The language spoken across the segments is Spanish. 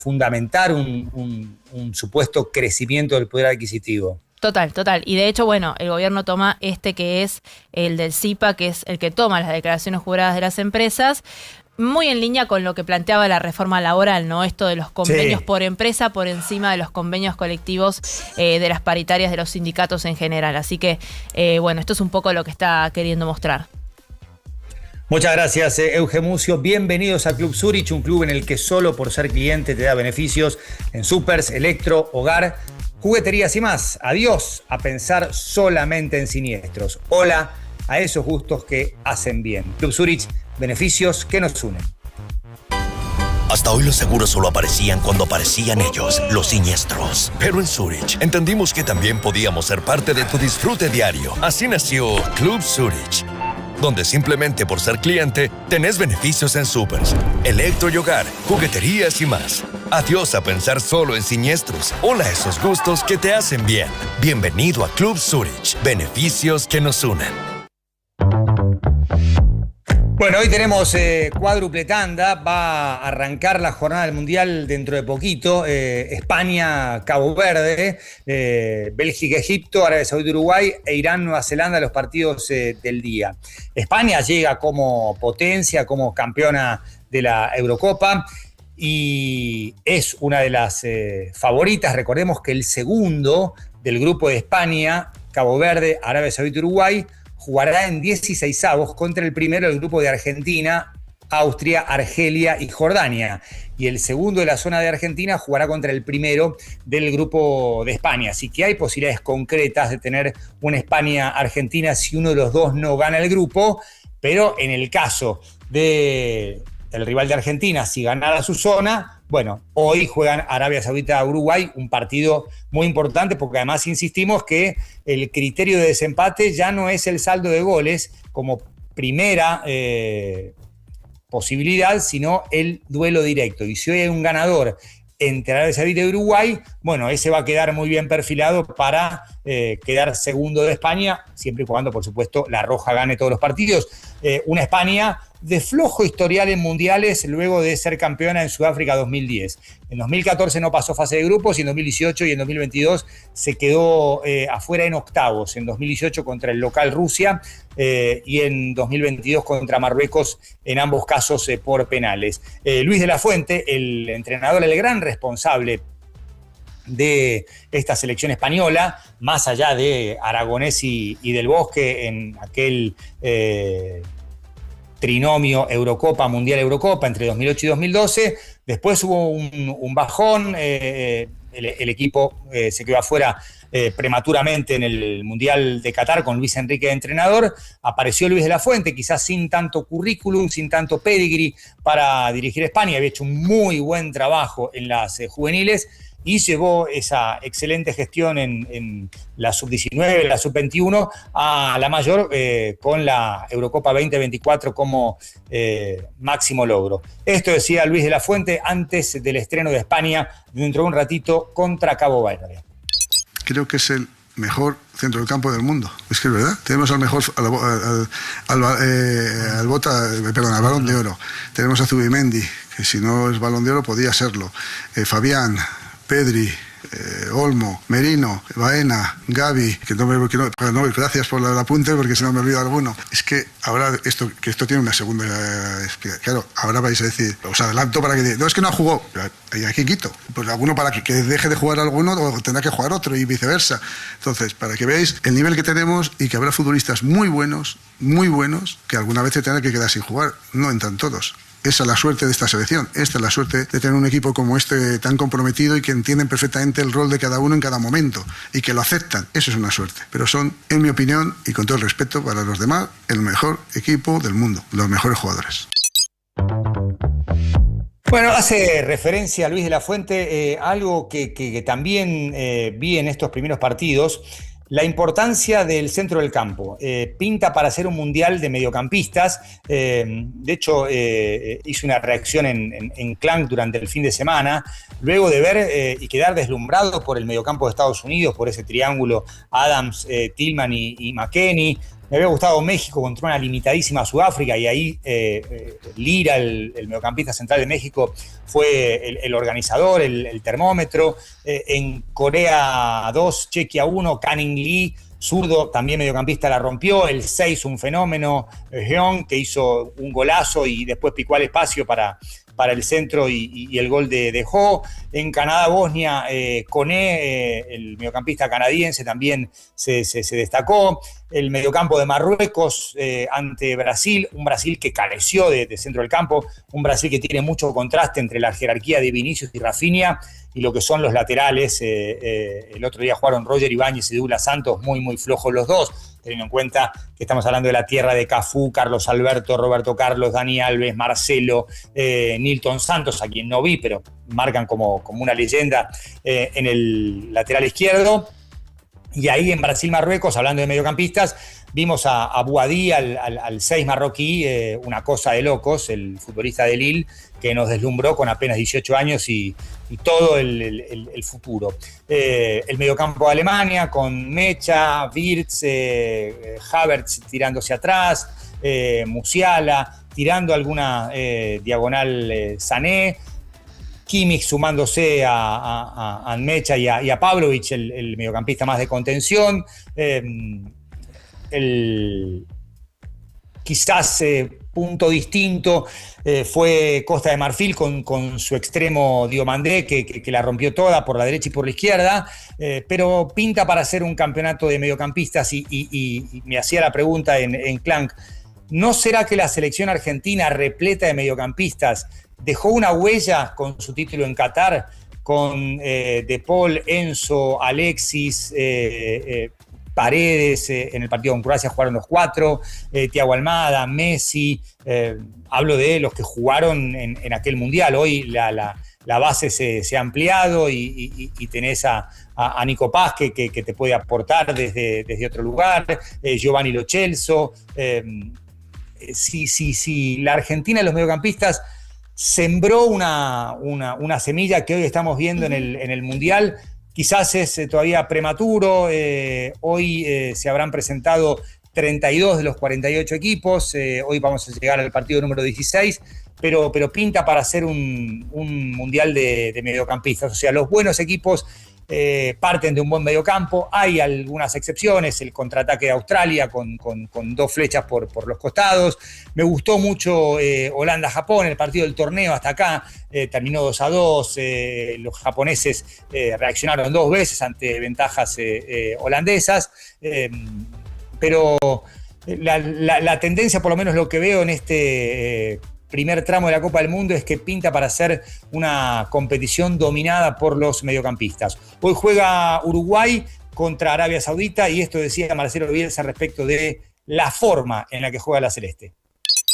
fundamentar un supuesto crecimiento del poder adquisitivo. Total. Y de hecho, bueno, el gobierno toma que es el del CIPA, que es el que toma las declaraciones juradas de las empresas, muy en línea con lo que planteaba la reforma laboral, ¿no? Esto de los convenios por empresa por encima de los convenios colectivos de las paritarias de los sindicatos en general. Así que, bueno, esto es un poco lo que está queriendo mostrar. Muchas gracias, Euge Mucio. Bienvenidos a Club Zurich, un club en el que solo por ser cliente te da beneficios en supers, electro, hogar, jugueterías y más. Adiós a pensar solamente en siniestros. Hola a esos gustos que hacen bien. Club Zurich, beneficios que nos unen. Hasta hoy los seguros solo aparecían cuando aparecían ellos, los siniestros. Pero en Zurich entendimos que también podíamos ser parte de tu disfrute diario. Así nació Club Zurich, donde simplemente por ser cliente tenés beneficios en supers, electro y hogar, jugueterías y más. Adiós a pensar solo en siniestros. Hola a esos gustos que te hacen bien. Bienvenido a Club Zurich. Beneficios que nos unen. Bueno, hoy tenemos cuádruple tanda, va a arrancar la jornada del Mundial dentro de poquito, España, Cabo Verde, Bélgica, Egipto, Arabia Saudita, Uruguay e Irán, Nueva Zelanda, los partidos del día. España llega como potencia, como campeona de la Eurocopa y es una de las favoritas. Recordemos que el segundo del grupo de España, Cabo Verde, Arabia Saudita, Uruguay, jugará en 16avos contra el primero del grupo de Argentina, Austria, Argelia y Jordania. Y el segundo de la zona de Argentina jugará contra el primero del grupo de España. Así que hay posibilidades concretas de tener una España-Argentina si uno de los dos no gana el grupo, pero en el caso del rival de Argentina, si ganara su zona, bueno, hoy juegan Arabia Saudita-Uruguay, un partido muy importante porque además insistimos que el criterio de desempate ya no es el saldo de goles como primera posibilidad, sino el duelo directo. Y si hoy hay un ganador entre Arabia Saudita y Uruguay, bueno, ese va a quedar muy bien perfilado para quedar segundo de España, siempre y cuando, por supuesto, la Roja gane todos los partidos. Una España de flojo historial en mundiales luego de ser campeona en Sudáfrica 2010. En 2014 no pasó fase de grupos y en 2018 y en 2022 se quedó afuera en octavos. En 2018 contra el local Rusia y en 2022 contra Marruecos, en ambos casos por penales. Luis de la Fuente, el entrenador, el gran responsable de esta selección española, más allá de Aragonés y Del Bosque en aquel trinomio Eurocopa, Mundial Eurocopa entre 2008 y 2012. Después hubo un bajón, el equipo se quedó afuera prematuramente en el Mundial de Qatar con Luis Enrique de entrenador. Apareció Luis de la Fuente, quizás sin tanto currículum, sin tanto pedigree para dirigir España, había hecho un muy buen trabajo en las juveniles y llevó esa excelente gestión en la sub-19, la sub-21 a la mayor con la Eurocopa 2024 como máximo logro. Esto decía Luis de la Fuente antes del estreno de España dentro de un ratito contra Cabo Verde. Creo que es el mejor centro del campo del mundo. Es que es verdad. Tenemos al mejor, al Balón de Oro. Tenemos a Zubimendi, que si no es Balón de Oro podía serlo. Fabián, Pedri, Olmo, Merino, Baena, Gavi, gracias por el apunte porque si no me olvido alguno. Es que ahora esto tiene una segunda claro, ahora vais a decir, os adelanto para que no, es que no jugó, ¿y aquí quito? Pues alguno para que deje de jugar alguno tendrá que jugar otro y viceversa. Entonces, para que veáis el nivel que tenemos y que habrá futbolistas muy buenos, que alguna vez se tendrán que quedar sin jugar, no entran todos. Esa es la suerte de esta selección. Esta es la suerte de tener un equipo como este tan comprometido y que entienden perfectamente el rol de cada uno en cada momento y que lo aceptan. Eso es una suerte. Pero son, en mi opinión, y con todo el respeto para los demás, el mejor equipo del mundo, los mejores jugadores. Bueno, hace referencia a Luis de la Fuente, algo que también vi en estos primeros partidos, la importancia del centro del campo. Pinta para ser un mundial de mediocampistas. De hecho, hice una reacción en Clank durante el fin de semana, luego de ver y quedar deslumbrado por el mediocampo de Estados Unidos, por ese triángulo Adams, Tillman y McKennie, Me había gustado México contra una limitadísima Sudáfrica y ahí Lira, el mediocampista central de México, fue el organizador, el termómetro. En Corea 2, Chequia 1, Canning Lee, zurdo, también mediocampista, la rompió. El 6, un fenómeno, Heon, que hizo un golazo y después picó al espacio para el centro y el gol de Ho. En Canadá-Bosnia, Koné, el mediocampista canadiense, también se destacó. El mediocampo de Marruecos ante Brasil, un Brasil que careció de centro del campo, un Brasil que tiene mucho contraste entre la jerarquía de Vinicius y Rafinha y lo que son los laterales. El otro día jugaron Roger Ibáñez y Douglas Santos, muy, muy flojos los dos, teniendo en cuenta que estamos hablando de la tierra de Cafú, Carlos Alberto, Roberto Carlos, Dani Alves, Marcelo, Nilton Santos, a quien no vi, pero marcan como una leyenda en el lateral izquierdo. Y ahí en Brasil-Marruecos, hablando de mediocampistas, vimos a Bouhaddi, al 6 marroquí, una cosa de locos, el futbolista de Lille, que nos deslumbró con apenas 18 años y todo el futuro. El mediocampo de Alemania, con Mecha, Wirtz, Havertz tirándose atrás, Musiala, tirando alguna diagonal Sané, Kimmich sumándose a Mecha y a Pavlovic, el mediocampista más de contención. Quizás punto distinto fue Costa de Marfil con su extremo Diomandé, que la rompió toda por la derecha y por la izquierda, pero pinta para ser un campeonato de mediocampistas y me hacía la pregunta en Clank, ¿no será que la selección argentina repleta de mediocampistas dejó una huella con su título en Qatar, con De Paul, Enzo, Alexis, Paredes, en el partido con Croacia jugaron los 4, Thiago Almada, Messi, hablo de los que jugaron en aquel mundial. Hoy la base se ha ampliado y tenés a Nico Paz que te puede aportar desde otro lugar, Giovanni Lo Celso. Si la Argentina de los mediocampistas sembró una semilla que hoy estamos viendo en el Mundial, quizás es todavía prematuro. Hoy se habrán presentado 32 de los 48 equipos, hoy vamos a llegar al partido número 16, pero pinta para ser un Mundial de mediocampistas. O sea, los buenos equipos parten de un buen mediocampo. Hay algunas excepciones, el contraataque de Australia con 2 flechas por los costados. Me gustó mucho Holanda-Japón, el partido del torneo hasta acá, terminó 2-2, los japoneses reaccionaron 2 veces ante ventajas holandesas, pero la tendencia, por lo menos lo que veo en este primer tramo de la Copa del Mundo, es que pinta para ser una competición dominada por los mediocampistas. Hoy juega Uruguay contra Arabia Saudita y esto decía Marcelo Bielsa respecto de la forma en la que juega la Celeste.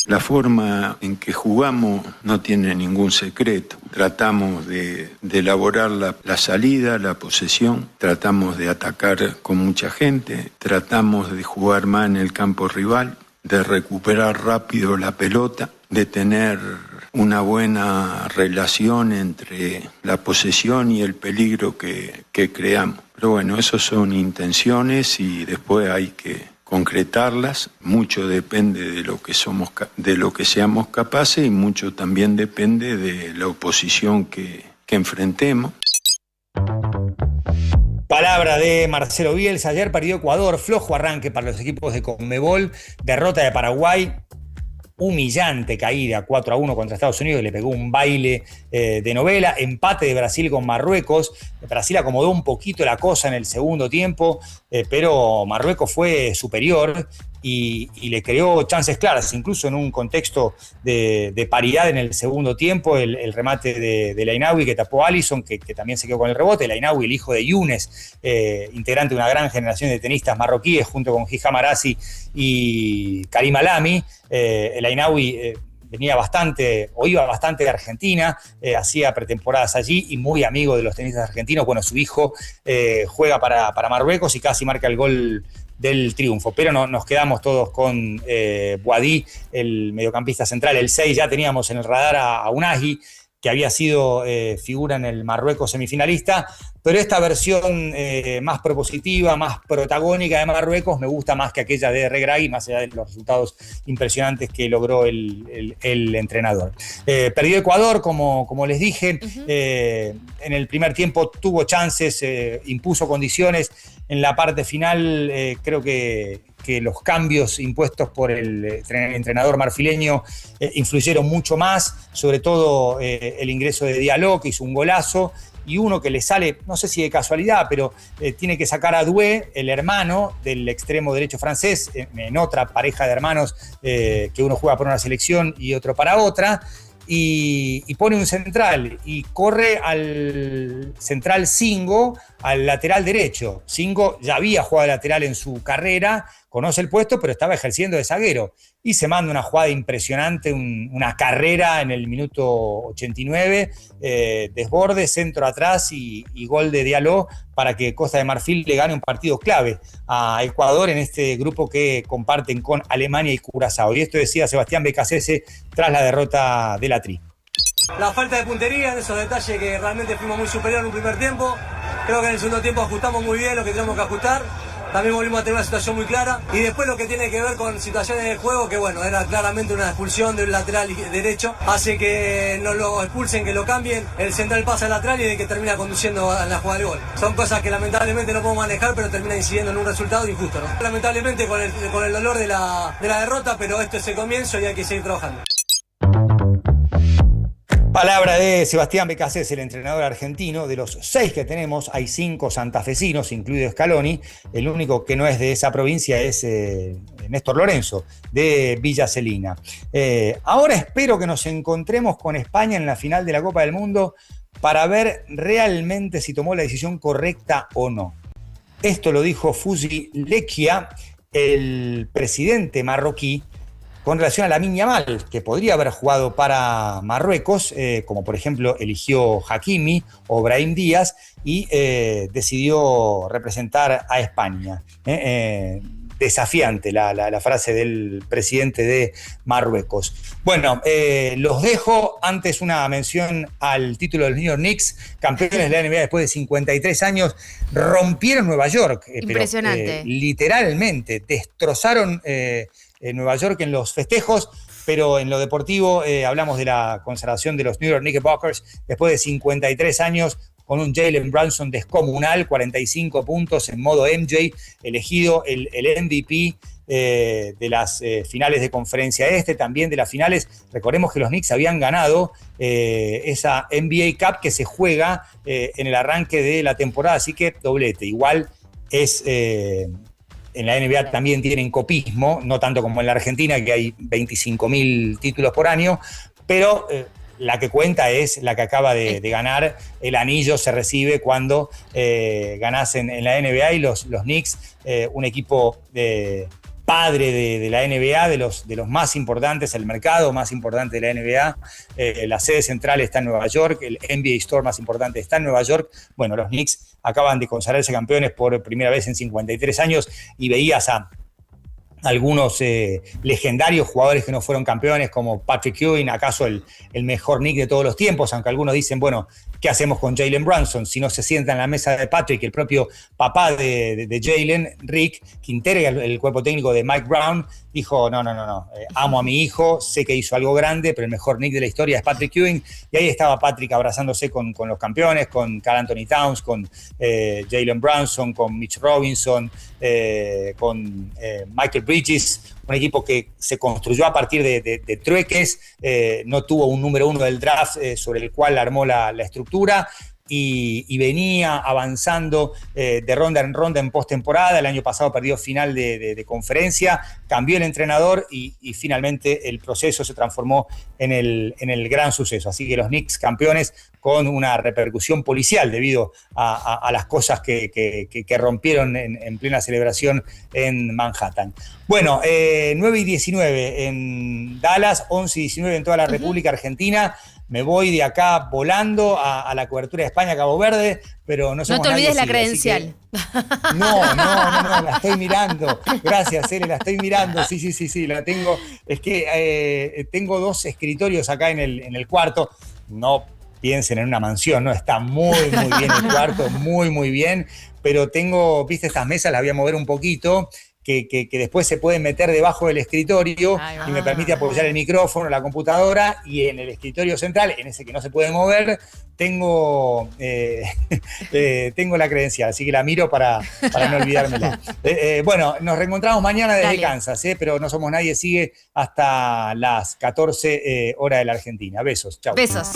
La forma en que jugamos no tiene ningún secreto. Tratamos de elaborar la salida, la posesión, tratamos de atacar con mucha gente, tratamos de jugar más en el campo rival, de recuperar rápido la pelota, de tener una buena relación entre la posesión y el peligro que creamos. Pero bueno, esas son intenciones y después hay que concretarlas. Mucho depende de lo que seamos capaces y mucho también depende de la oposición que enfrentemos. Palabra de Marcelo Bielsa. Ayer perdió Ecuador, flojo arranque para los equipos de Conmebol, derrota de Paraguay, humillante caída 4-1 contra Estados Unidos, le pegó un baile de novela, empate de Brasil con Marruecos. Brasil acomodó un poquito la cosa en el segundo tiempo, pero Marruecos fue superior y le creó chances claras, incluso en un contexto de paridad en el segundo tiempo. El remate de Lainaoui que tapó a Alisson, que también se quedó con el rebote. Lainaoui, el hijo de Younes, integrante de una gran generación de tenistas marroquíes, junto con Hisham Arazi y Karim Alami. Lainaoui iba bastante de Argentina, hacía pretemporadas allí y muy amigo de los tenistas argentinos. Bueno, su hijo juega para Marruecos y casi marca el gol del triunfo, pero nos quedamos todos con Bouhaddi, el mediocampista central. El 6 ya teníamos en el radar a Unai, que había sido figura en el Marruecos semifinalista, pero esta versión más propositiva, más protagónica de Marruecos me gusta más que aquella de Regragui, más allá de los resultados impresionantes que logró el entrenador. Perdió Ecuador, como les dije, en el primer tiempo tuvo chances, impuso condiciones. En la parte final creo que los cambios impuestos por el entrenador marfileño influyeron mucho más, sobre todo el ingreso de Diallo, que hizo un golazo, y uno que le sale, no sé si de casualidad, pero tiene que sacar a Doué, el hermano del extremo derecho francés, en otra pareja de hermanos, que uno juega para una selección y otro para otra, y pone un central y corre al central Singo, al lateral derecho. Singo ya había jugado de lateral en su carrera, conoce el puesto, pero estaba ejerciendo de zaguero. Y se manda una jugada impresionante, una carrera en el minuto 89, desborde, centro atrás y gol de Diallo para que Costa de Marfil le gane un partido clave a Ecuador en este grupo que comparten con Alemania y Curazao. Y esto decía Sebastián Beccacece tras la derrota de la Tri. La falta de puntería, en esos detalles que realmente fuimos muy superior en un primer tiempo. Creo que en el segundo tiempo ajustamos muy bien lo que teníamos que ajustar. También volvimos a tener una situación muy clara. Y después lo que tiene que ver con situaciones de juego, que bueno, era claramente una expulsión del lateral derecho. Hace que no lo expulsen, que lo cambien. El central pasa al lateral y de que termina conduciendo a la jugada del gol. Son cosas que lamentablemente no podemos manejar, pero termina incidiendo en un resultado injusto, ¿no? Lamentablemente con el dolor de la derrota, pero esto es el comienzo y hay que seguir trabajando. Palabra de Sebastián Beccacece, el entrenador argentino. De los 6 que tenemos, hay 5 santafesinos, incluido Scaloni. El único que no es de esa provincia es Néstor Lorenzo, de Villa Celina. Ahora espero que nos encontremos con España en la final de la Copa del Mundo para ver realmente si tomó la decisión correcta o no. Esto lo dijo Fouzi Lekia, el presidente marroquí, con relación a Lamine Yamal, que podría haber jugado para Marruecos, como por ejemplo eligió Hakimi o Brahim Díaz, y decidió representar a España. Desafiante la frase del presidente de Marruecos. Bueno, los dejo. Antes una mención al título de los New York Knicks, campeones de la NBA después de 53 años. Rompieron Nueva York. Impresionante. Pero, literalmente, destrozaron Nueva York en los festejos, pero en lo deportivo hablamos de la conservación de los New York Knickerbockers después de 53 años, con un Jalen Brunson descomunal, 45 puntos en modo MJ, elegido el MVP de las finales de conferencia también de las finales. Recordemos que los Knicks habían ganado esa NBA Cup que se juega en el arranque de la temporada, así que doblete. Igual es... en la NBA también tienen copismo, no tanto como en la Argentina, que hay 25.000 títulos por año, pero la que cuenta es la que acaba de ganar. El anillo se recibe cuando ganás en la NBA, y los Knicks, un equipo padre de la NBA, de los más importantes, el mercado más importante de la NBA, la sede central está en Nueva York, el NBA Store más importante está en Nueva York. Bueno, los Knicks acaban de consagrarse campeones por primera vez en 53 años, y veías a algunos legendarios jugadores que no fueron campeones, como Patrick Ewing, acaso el mejor Knick de todos los tiempos, aunque algunos dicen, bueno, ¿qué hacemos con Jalen Brunson? Si no se sienta en la mesa de Patrick, el propio papá de Jalen, Rick, que integra el cuerpo técnico de Mike Brown, dijo, no, amo a mi hijo, sé que hizo algo grande, pero el mejor Knick de la historia es Patrick Ewing. Y ahí estaba Patrick abrazándose con los campeones, con Karl Anthony Towns, con Jalen Brunson, con Mitch Robinson, con Michael Bridges, un equipo que se construyó a partir de trueques, no tuvo un número 1 del draft sobre el cual armó la estructura, y venía avanzando de ronda en ronda en postemporada. El año pasado perdió final de conferencia, cambió el entrenador y finalmente el proceso se transformó en el gran suceso. Así que los Knicks campeones, con una repercusión policial debido a las cosas que rompieron en plena celebración en Manhattan. Bueno, 9:19 en Dallas, 11:19 en toda la República Argentina. Me voy de acá volando a la cobertura de España, Cabo Verde, pero no somos No te olvides nadie, la credencial. No, la estoy mirando. Gracias, Ele, la estoy mirando. Sí, la tengo. Es que tengo 2 escritorios acá en el cuarto. no piensen en una mansión, ¿no? Está muy bien el cuarto, muy bien, pero tengo, viste, estas mesas las voy a mover un poquito, que después se pueden meter debajo del escritorio y me permite apoyar el micrófono, la computadora, y en el escritorio central, en ese que no se puede mover, tengo la credencial, así que la miro para no olvidármela. Bueno, nos reencontramos mañana desde Kansas, pero No Somos Nadie sigue hasta las 14 horas de la Argentina. Besos, chau. Besos.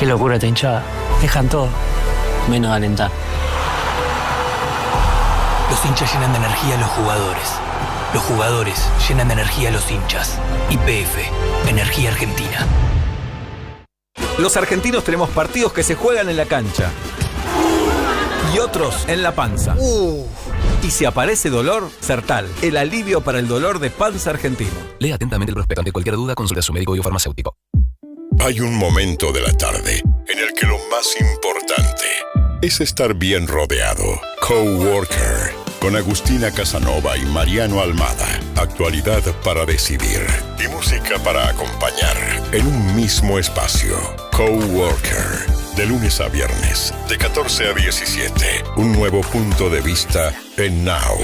Qué locura esta hinchada. Dejan todo, menos alentar. Los hinchas llenan de energía a los jugadores. Los jugadores llenan de energía a los hinchas. YPF, Energía Argentina. Los argentinos tenemos partidos que se juegan en la cancha y otros en la panza. Y si aparece dolor, Sertal, el alivio para el dolor de panza argentino. Lea atentamente el prospecto. Ante cualquier duda, consulte a su médico o farmacéutico. Hay un momento de la tarde en el que lo más importante es estar bien rodeado. Coworker, con Agustina Casanova y Mariano Almada. Actualidad para decidir y música para acompañar en un mismo espacio. Coworker, de lunes a viernes, de 14 a 17. Un nuevo punto de vista en Now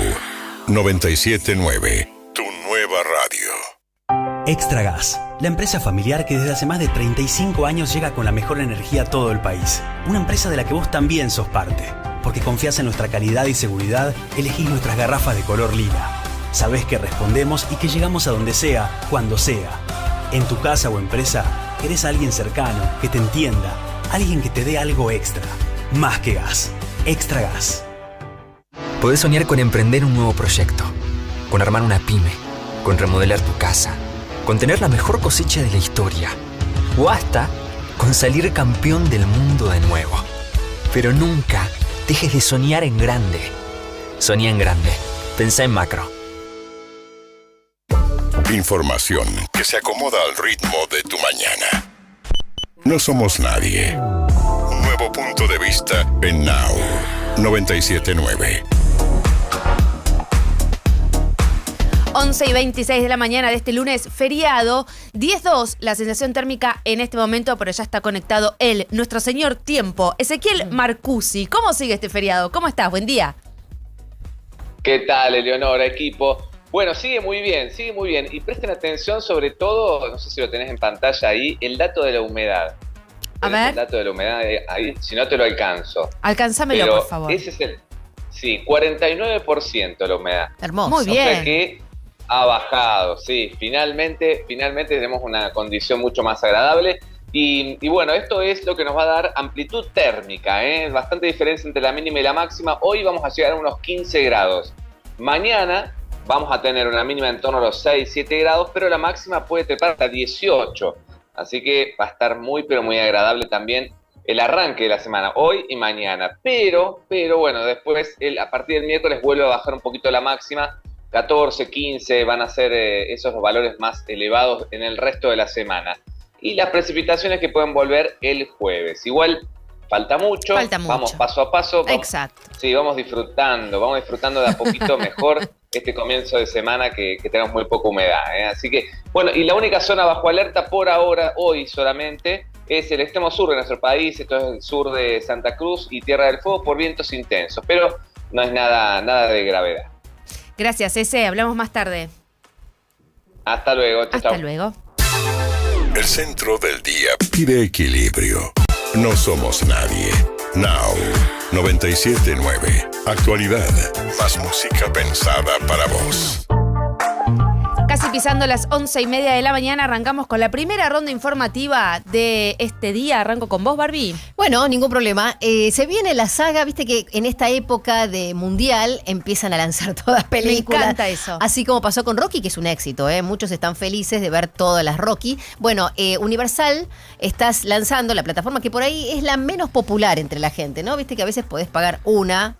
97.9, tu nueva radio. Extra Gas, la empresa familiar que desde hace más de 35 años llega con la mejor energía a todo el país. Una empresa de la que vos también sos parte. Porque confías en nuestra calidad y seguridad, elegís nuestras garrafas de color lila. Sabés que respondemos y que llegamos a donde sea, cuando sea. En tu casa o empresa, querés a alguien cercano, que te entienda, alguien que te dé algo extra. Más que gas. Extra Gas. Podés soñar con emprender un nuevo proyecto, con armar una pyme, con remodelar tu casa, con tener la mejor cosecha de la historia, o hasta con salir campeón del mundo de nuevo. Pero nunca dejes de soñar en grande. Soñá en grande. Pensá en macro. Información que se acomoda al ritmo de tu mañana. No somos nadie. Un nuevo punto de vista en Now 97.9. 11:26 de la mañana de este lunes, feriado, 10:02, la sensación térmica en este momento, pero ya está conectado él, nuestro señor tiempo, Ezequiel Marcusi. ¿Cómo sigue este feriado? ¿Cómo estás? Buen día. ¿Qué tal, Eleonora, equipo? Bueno, sigue muy bien. Y presten atención sobre todo, no sé si lo tenés en pantalla ahí, el dato de la humedad. A ver. El dato de la humedad ahí, si no te lo alcanzo. Alcánzamelo, pero por favor. Ese es el... Sí, 49% la humedad. Hermoso. Muy bien. O sea que ha bajado, sí. Finalmente tenemos una condición mucho más agradable. Y bueno, esto es lo que nos va a dar amplitud térmica, bastante diferencia entre la mínima y la máxima. Hoy vamos a llegar a unos 15 grados. Mañana vamos a tener una mínima en torno a los 6-7 grados, pero la máxima puede trepar hasta 18. Así que va a estar muy, pero muy agradable también el arranque de la semana, hoy y mañana. Pero bueno, después, a partir del miércoles vuelve a bajar un poquito la máxima. 14, 15 van a ser esos valores más elevados en el resto de la semana. Y las precipitaciones que pueden volver el jueves. Igual falta mucho. Vamos paso a paso. Exacto. Sí, vamos disfrutando de a poquito mejor este comienzo de semana que tenemos muy poca humedad. Así que, bueno, y la única zona bajo alerta por ahora, hoy solamente, es el extremo sur de nuestro país. Esto es el sur de Santa Cruz y Tierra del Fuego por vientos intensos. Pero no es nada de gravedad. Gracias, Eze. Hablamos más tarde. Hasta luego. Hasta luego. El centro del día pide equilibrio. No somos nadie. Now 97.9. Actualidad. Más música pensada para vos. Casi pisando las 11:30 de la mañana, arrancamos con la primera ronda informativa de este día. Arranco con vos, Barbie. Bueno, ningún problema. Se viene la saga, viste que en esta época de mundial empiezan a lanzar todas películas. Me encanta eso. Así como pasó con Rocky, que es un éxito, ¿eh? Muchos están felices de ver todas las Rocky. Bueno, Universal estás lanzando la plataforma que por ahí es la menos popular entre la gente, ¿no? Viste que a veces podés pagar una,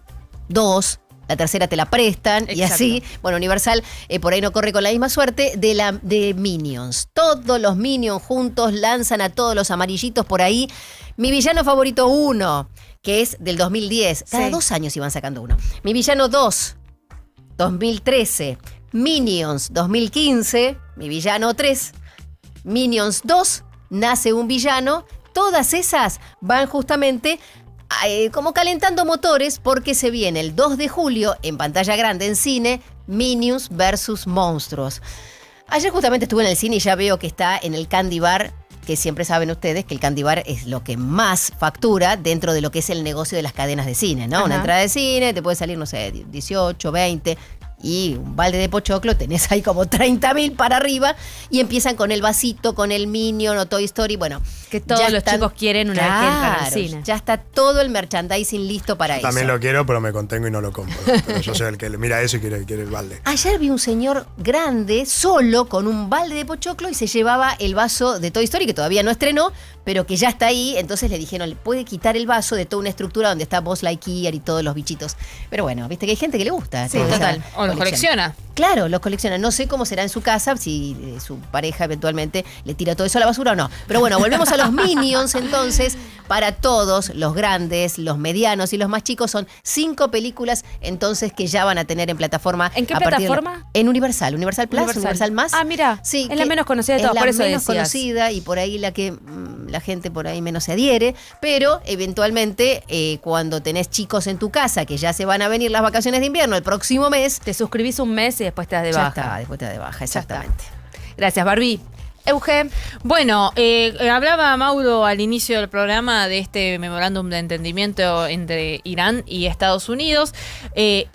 dos, la tercera te la prestan. Exacto. Y así, bueno, Universal por ahí no corre con la misma suerte de Minions. Todos los Minions juntos lanzan a todos los amarillitos por ahí. Mi villano favorito 1, que es del 2010. Cada 2 años iban sacando uno. Mi villano 2, 2013. Minions 2015. Mi villano 3. Minions 2, nace un villano. Todas esas van justamente como calentando motores porque se viene el 2 de julio en pantalla grande en cine, Minions vs. Monstruos. Ayer justamente estuve en el cine y ya veo que está en el Candy Bar, que siempre saben ustedes que el Candy Bar es lo que más factura dentro de lo que es el negocio de las cadenas de cine, ¿no? Ajá. Una entrada de cine te puede salir, no sé, 18, 20... y un balde de pochoclo, tenés ahí como 30.000 para arriba, y empiezan con el vasito, con el Minion o Toy Story, bueno. Que todos los chicos quieren una vez que entran al cine. Ya está todo el merchandising listo para eso. También lo quiero, pero me contengo y no lo compro. Pero yo soy el que mira eso y quiere el balde. Ayer vi un señor grande, solo, con un balde de pochoclo y se llevaba el vaso de Toy Story, que todavía no estrenó, pero que ya está ahí. Entonces le dijeron, le puede quitar el vaso de toda una estructura donde está Buzz Lightyear y todos los bichitos. Pero bueno, viste que hay gente que le gusta. Sí, total. O los colecciona. Claro, los colecciona. No sé cómo será en su casa, si su pareja eventualmente le tira todo eso a la basura o no. Pero bueno, volvemos a los Minions entonces. Para todos, los grandes, los medianos y los más chicos, son 5 películas entonces que ya van a tener en plataforma. ¿En qué plataforma? En Universal Plus, Universal Más. Ah, mira, sí, es la menos conocida de todas, por eso es la menos decías. conocida y por ahí la que la gente por ahí menos se adhiere, pero eventualmente cuando tenés chicos en tu casa que ya se van a venir las vacaciones de invierno el próximo mes, te suscribís un mes y después te das de baja. Ya está, después te das de baja, exactamente. Gracias, Barbie. Euge. Bueno, hablaba Mauro al inicio del programa de este memorándum de entendimiento entre Irán y Estados Unidos,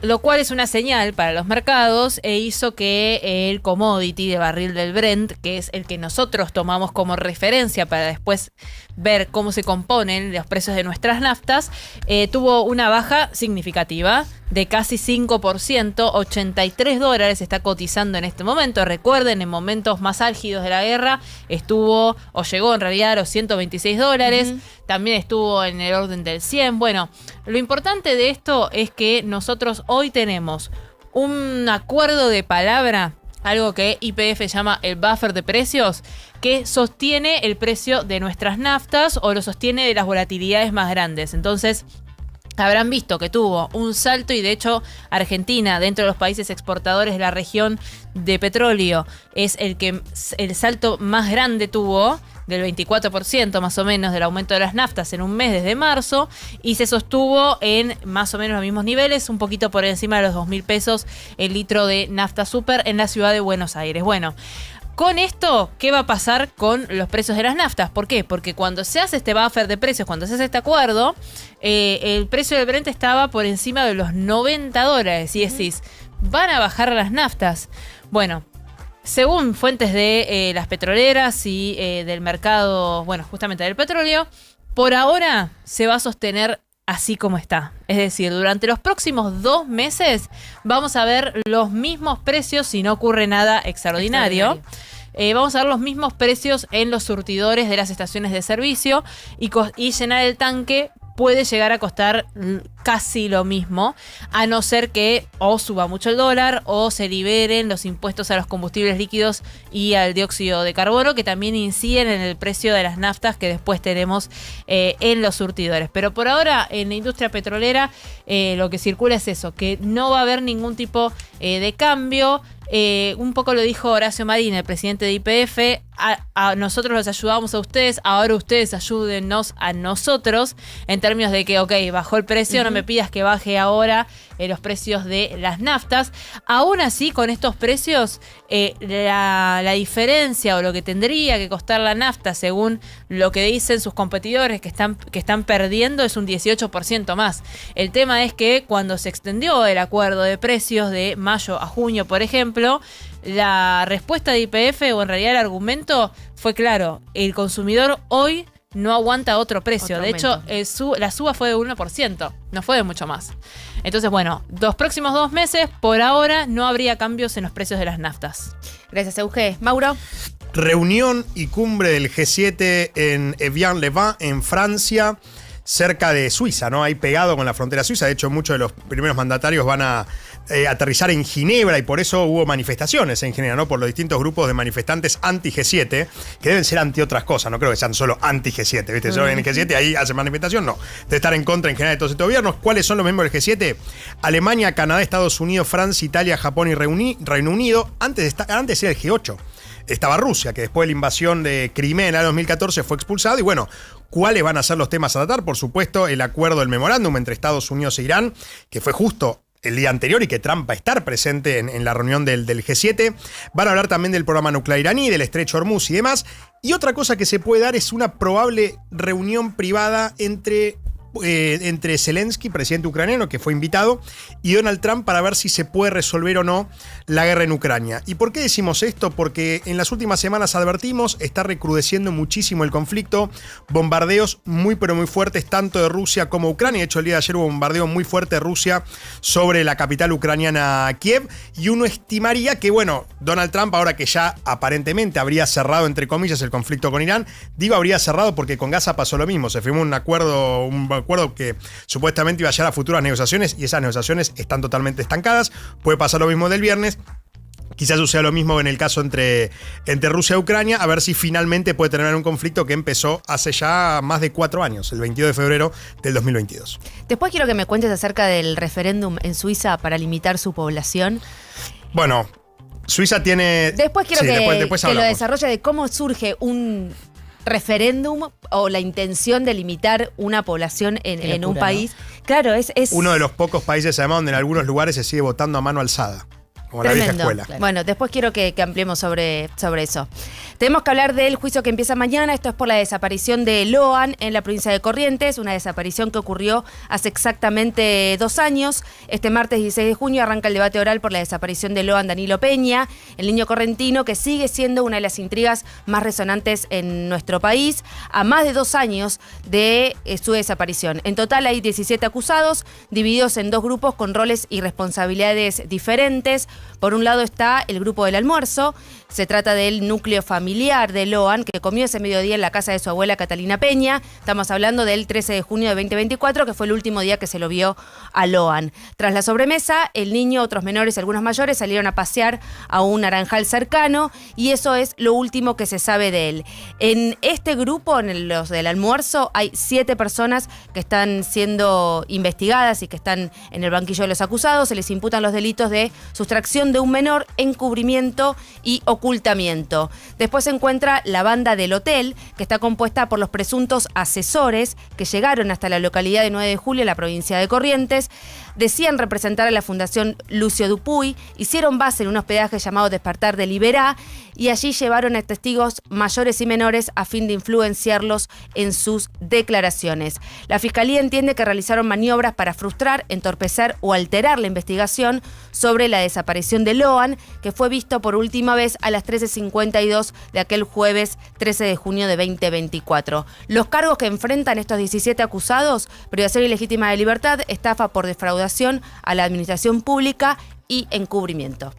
lo cual es una señal para los mercados e hizo que el commodity de barril del Brent, que es el que nosotros tomamos como referencia para después ver cómo se componen los precios de nuestras naftas, tuvo una baja significativa de casi 5%, $83 está cotizando en este momento. Recuerden, en momentos más álgidos de la guerra estuvo, o llegó en realidad a los $126, también estuvo en el orden del 100. Bueno, lo importante de esto es que nosotros hoy tenemos un acuerdo de palabra, algo que YPF llama el buffer de precios, que sostiene el precio de nuestras naftas o lo sostiene de las volatilidades más grandes. Entonces, habrán visto que tuvo un salto y de hecho Argentina, dentro de los países exportadores de la región de petróleo, es el que el salto más grande tuvo, del 24% más o menos del aumento de las naftas en un mes desde marzo, y se sostuvo en más o menos los mismos niveles, un poquito por encima de los 2.000 pesos el litro de nafta super en la ciudad de Buenos Aires. Bueno, con esto, ¿qué va a pasar con los precios de las naftas? ¿Por qué? Porque cuando se hace este buffer de precios, cuando se hace este acuerdo, el precio del Brent estaba por encima de los $90. Y decís, ¿van a bajar las naftas? Bueno, según fuentes de las petroleras y del mercado, bueno, justamente del petróleo, por ahora se va a sostener así como está. Es decir, durante los próximos 2 meses vamos a ver los mismos precios si no ocurre nada extraordinario. Vamos a ver los mismos precios en los surtidores de las estaciones de servicio y llenar el tanque puede llegar a costar casi lo mismo, a no ser que o suba mucho el dólar o se liberen los impuestos a los combustibles líquidos y al dióxido de carbono, que también inciden en el precio de las naftas que después tenemos en los surtidores. Pero por ahora en la industria petrolera lo que circula es eso, que no va a haber ningún tipo de cambio. Un poco lo dijo Horacio Marín, el presidente de YPF, a nosotros los ayudamos a ustedes, ahora ustedes ayúdennos a nosotros, en términos de que, ok, bajó el precio, no me pidas que baje ahora los precios de las naftas. Aún así, con estos precios, la diferencia o lo que tendría que costar la nafta, según lo que dicen sus competidores que están perdiendo, es un 18% más. El tema es que cuando se extendió el acuerdo de precios de mayo a junio, por ejemplo, la respuesta de YPF, o en realidad el argumento, fue claro: el consumidor hoy no aguanta otro precio. De hecho, la suba fue de 1%, no fue de mucho más. Entonces, bueno, los próximos 2 meses, por ahora, no habría cambios en los precios de las naftas. Gracias, Euge. Mauro. Reunión y cumbre del G7 en Evian-le-Bain, en Francia, cerca de Suiza, ¿no? Ahí pegado con la frontera suiza. De hecho, muchos de los primeros mandatarios van a aterrizar en Ginebra, y por eso hubo manifestaciones en Ginebra, ¿no? Por los distintos grupos de manifestantes anti-G7, que deben ser anti otras cosas, no creo que sean solo anti-G7, ¿viste? Solo en el G7 ahí hacen manifestación, no. De estar en contra en general de todos estos gobiernos. ¿Cuáles son los miembros del G7? Alemania, Canadá, Estados Unidos, Francia, Italia, Japón y Reino Unido. Antes era el G8. Estaba Rusia, que después de la invasión de Crimea en el año 2014 fue expulsado. Y bueno, ¿cuáles van a ser los temas a tratar? Por supuesto, el acuerdo del memorándum entre Estados Unidos e Irán, que fue justo el día anterior y que Trump va a estar presente en la reunión del G7. Van a hablar también del programa nuclear iraní, del estrecho Hormuz y demás. Y otra cosa que se puede dar es una probable reunión privada entre entre Zelensky, presidente ucraniano, que fue invitado, y Donald Trump para ver si se puede resolver o no la guerra en Ucrania. ¿Y por qué decimos esto? Porque en las últimas semanas advertimos, está recrudeciendo muchísimo el conflicto, bombardeos muy pero muy fuertes tanto de Rusia como Ucrania. De hecho, el día de ayer hubo un bombardeo muy fuerte de Rusia sobre la capital ucraniana, Kiev, y uno estimaría que, bueno, Donald Trump, ahora que ya aparentemente habría cerrado, entre comillas, el conflicto con Irán, digo habría cerrado porque con Gaza pasó lo mismo, se firmó un acuerdo que supuestamente iba a llegar a futuras negociaciones y esas negociaciones están totalmente estancadas. Puede pasar lo mismo del viernes. Quizás suceda lo mismo en el caso entre Rusia y Ucrania, a ver si finalmente puede terminar un conflicto que empezó hace ya más de 4 años, el 22 de febrero del 2022. Después quiero que me cuentes acerca del referéndum en Suiza para limitar su población. Bueno, Suiza tiene... Después quiero después que lo desarrolle de cómo surge un referéndum o la intención de limitar una población en un país. ¿No? Claro, es... Uno de los pocos países, además, donde en algunos lugares se sigue votando a mano alzada. Como la vieja escuela. Claro. Bueno, después quiero que ampliemos sobre eso. Tenemos que hablar del juicio que empieza mañana. Esto es por la desaparición de Loan en la provincia de Corrientes, una desaparición que ocurrió hace exactamente 2 años. Este martes 16 de junio arranca el debate oral por la desaparición de Loan Danilo Peña, el niño correntino que sigue siendo una de las intrigas más resonantes en nuestro país, a más de 2 años de su desaparición. En total hay 17 acusados, divididos en 2 grupos con roles y responsabilidades diferentes. Por un lado está el grupo del almuerzo. Se trata del núcleo familiar de Loan, que comió ese mediodía en la casa de su abuela Catalina Peña. Estamos hablando del 13 de junio de 2024, que fue el último día que se lo vio a Loan. Tras la sobremesa, el niño, otros menores y algunos mayores salieron a pasear a un naranjal cercano, y eso es lo último que se sabe de él. En este grupo, en los del almuerzo, hay 7 personas que están siendo investigadas y que están en el banquillo de los acusados. Se les imputan los delitos de sustracción de un menor, encubrimiento y ocultamiento. Después se encuentra la banda del hotel, que está compuesta por los presuntos asesores que llegaron hasta la localidad de 9 de julio, en la provincia de Corrientes. Decían representar a la Fundación Lucio Dupuy, hicieron base en un hospedaje llamado Despertar de Liberá, y allí llevaron a testigos mayores y menores a fin de influenciarlos en sus declaraciones. La Fiscalía entiende que realizaron maniobras para frustrar, entorpecer o alterar la investigación sobre la desaparición de Loan, que fue visto por última vez a las 13:52 de aquel jueves 13 de junio de 2024. Los cargos que enfrentan estos 17 acusados: privación ilegítima de libertad, estafa por defraudación a la administración pública y encubrimiento.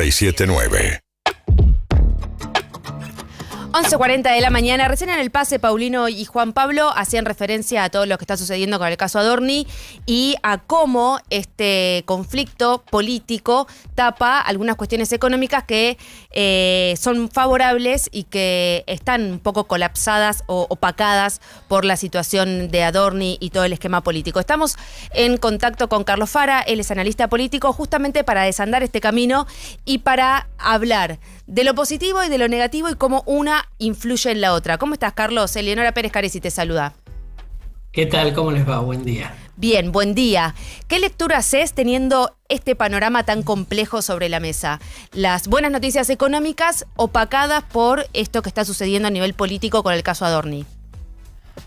979. 11:40 de la mañana. Recién en el pase, Paulino y Juan Pablo hacían referencia a todo lo que está sucediendo con el caso Adorni y a cómo este conflicto político tapa algunas cuestiones económicas que son favorables y que están un poco colapsadas o opacadas por la situación de Adorni y todo el esquema político. Estamos en contacto con Carlos Fara, él es analista político, justamente para desandar este camino y para hablar de lo positivo y de lo negativo y cómo una influye en la otra. ¿Cómo estás, Carlos? Eleonora Pérez Caresi te saluda. ¿Qué tal? ¿Cómo les va? Buen día. Bien, buen día. ¿Qué lectura haces teniendo este panorama tan complejo sobre la mesa? Las buenas noticias económicas opacadas por esto que está sucediendo a nivel político con el caso Adorni.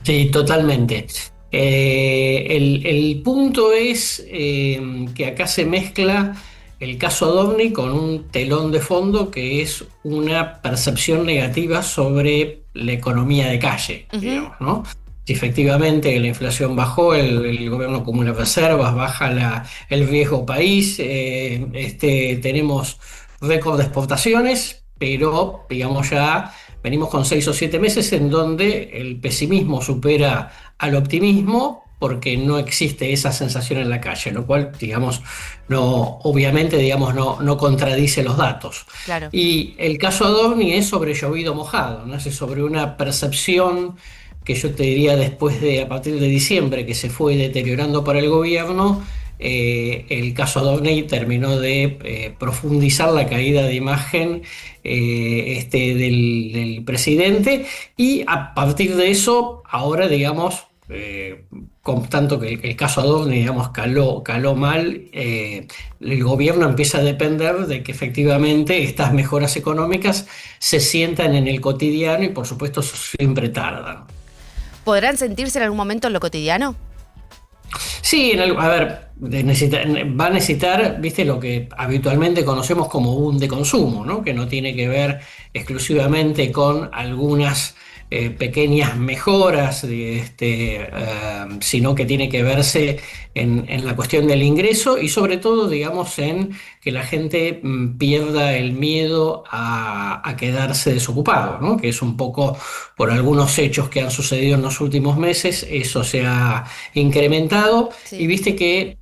Sí, totalmente. El punto es que acá se mezcla el caso Adorni con un telón de fondo que es una percepción negativa sobre la economía de calle, digamos, ¿no? Si efectivamente la inflación bajó, el gobierno acumula reservas, baja el riesgo país, tenemos récord de exportaciones, pero digamos ya venimos con 6 o 7 meses en donde el pesimismo supera al optimismo, porque no existe esa sensación en la calle, lo cual, digamos, obviamente, digamos, no contradice los datos. Claro. Y el caso Adorni es sobre llovido mojado, ¿no? Es sobre una percepción que yo te diría a partir de diciembre, que se fue deteriorando para el gobierno. El caso Adorni terminó de profundizar la caída de imagen del presidente, y a partir de eso, ahora, digamos, con tanto que el caso Adorni, digamos, caló mal, el gobierno empieza a depender de que efectivamente estas mejoras económicas se sientan en el cotidiano, y por supuesto eso siempre tarda. ¿Podrán sentirse en algún momento en lo cotidiano? Sí, va a necesitar, viste, lo que habitualmente conocemos como boom de consumo, ¿no? Que no tiene que ver exclusivamente con algunas pequeñas mejoras, sino que tiene que verse en la cuestión del ingreso y sobre todo, digamos, en que la gente pierda el miedo a quedarse desocupado, ¿no? Que es un poco por algunos hechos que han sucedido en los últimos meses, eso se ha incrementado. Sí. Y viste que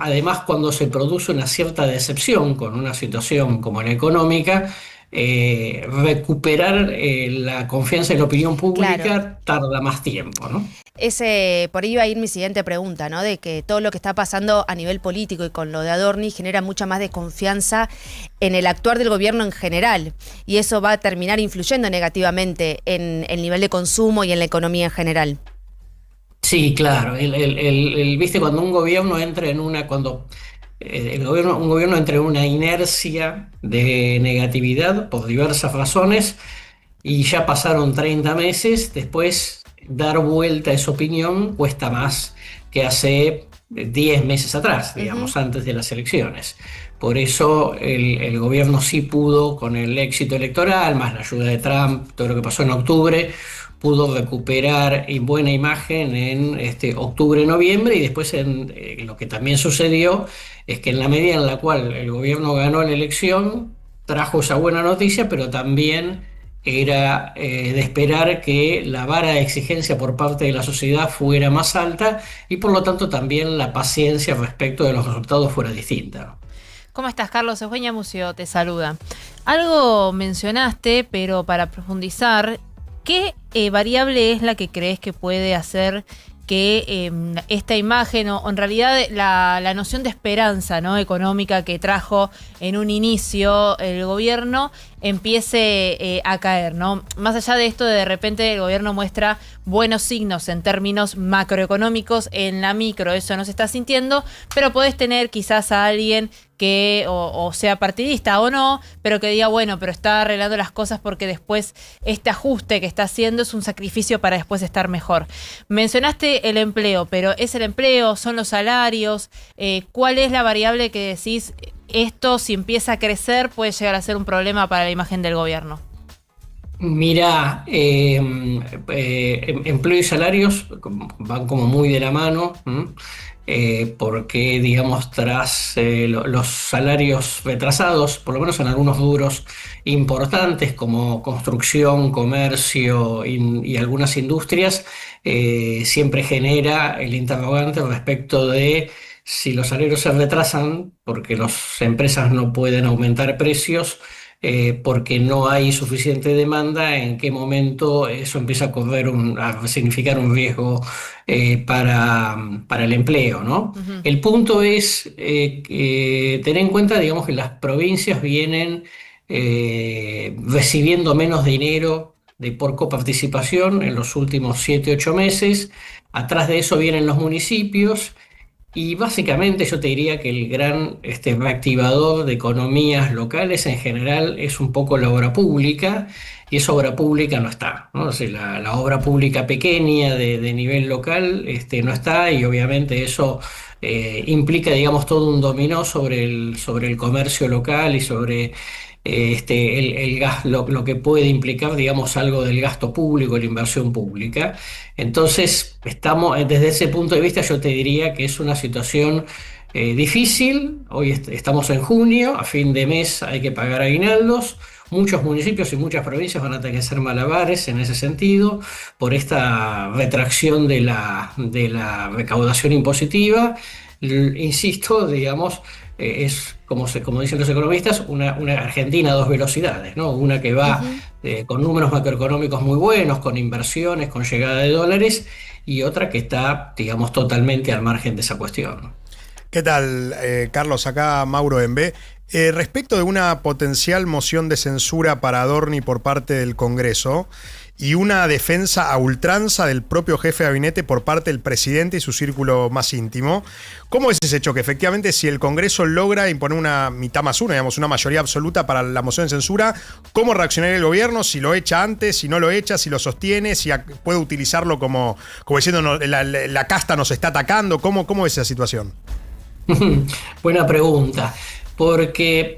además, cuando se produce una cierta decepción con una situación como la económica, recuperar la confianza en la opinión pública tarda más tiempo, ¿no? Por ahí va a ir mi siguiente pregunta, ¿no? De que todo lo que está pasando a nivel político y con lo de Adorni genera mucha más desconfianza en el actuar del gobierno en general, y eso va a terminar influyendo negativamente en el nivel de consumo y en la economía en general. Sí, claro. Viste, cuando un gobierno entra en un gobierno entra en una inercia de negatividad por diversas razones, y ya pasaron 30 meses, después dar vuelta a esa opinión cuesta más que hace 10 meses atrás, digamos, antes de las elecciones. Por eso el gobierno sí pudo, con el éxito electoral, más la ayuda de Trump, todo lo que pasó en octubre, pudo recuperar buena imagen en octubre, noviembre, y después lo que también sucedió es que en la medida en la cual el gobierno ganó la elección, trajo esa buena noticia, pero también era de esperar que la vara de exigencia por parte de la sociedad fuera más alta, y por lo tanto también la paciencia respecto de los resultados fuera distinta. ¿Cómo estás, Carlos? Eugenia Mucio te saluda. Algo mencionaste, pero para profundizar, ¿qué variable es la que crees que puede hacer que esta imagen, o en realidad la noción de esperanza, ¿no?, económica que trajo en un inicio el gobierno, empiece a caer, ¿no? Más allá de esto, de repente el gobierno muestra buenos signos en términos macroeconómicos, en la micro eso no se está sintiendo, pero podés tener quizás a alguien que o sea partidista o no, pero que diga, bueno, pero está arreglando las cosas porque después este ajuste que está haciendo es un sacrificio para después estar mejor. Mencionaste el empleo, pero ¿es el empleo? ¿Son los salarios? ¿Cuál es la variable que decís, esto si empieza a crecer puede llegar a ser un problema para la imagen del gobierno? Mira, empleo y salarios van como muy de la mano. porque, digamos, tras los salarios retrasados, por lo menos en algunos rubros importantes como construcción, comercio y algunas industrias, siempre genera el interrogante respecto de si los salarios se retrasan porque las empresas no pueden aumentar precios, porque no hay suficiente demanda, en qué momento eso empieza a a significar un riesgo para el empleo, ¿no? El punto es tener en cuenta, digamos, que las provincias vienen recibiendo menos dinero por coparticipación en los últimos 7-8 meses. Atrás de eso vienen los municipios. Y básicamente yo te diría que el gran reactivador de economías locales en general es un poco la obra pública, y esa obra pública no está, ¿no? O sea, la obra pública pequeña de nivel local no está, y obviamente eso implica, digamos, todo un dominó sobre el comercio local y sobre lo que puede implicar, digamos, algo del gasto público, la inversión pública. Entonces, desde ese punto de vista, yo te diría que es una situación difícil. Hoy estamos en junio, a fin de mes hay que pagar aguinaldos. Muchos municipios y muchas provincias van a tener que hacer malabares en ese sentido por esta retracción de la recaudación impositiva. Insisto, digamos, es como dicen los economistas, una Argentina a dos velocidades, ¿no? Una que va con números macroeconómicos muy buenos, con inversiones, con llegada de dólares, y otra que está, digamos, totalmente al margen de esa cuestión. ¿Qué tal, Carlos? Acá Mauro Embé. Respecto de una potencial moción de censura para Adorni por parte del Congreso y una defensa a ultranza del propio jefe de gabinete por parte del presidente y su círculo más íntimo, ¿cómo es ese choque? Efectivamente, si el Congreso logra imponer una mitad más una, digamos, una mayoría absoluta para la moción de censura, ¿cómo reaccionaría el gobierno? Si lo echa antes, si no lo echa, si lo sostiene, si puede utilizarlo como diciendo la casta nos está atacando. ¿Cómo es esa situación? Buena pregunta, porque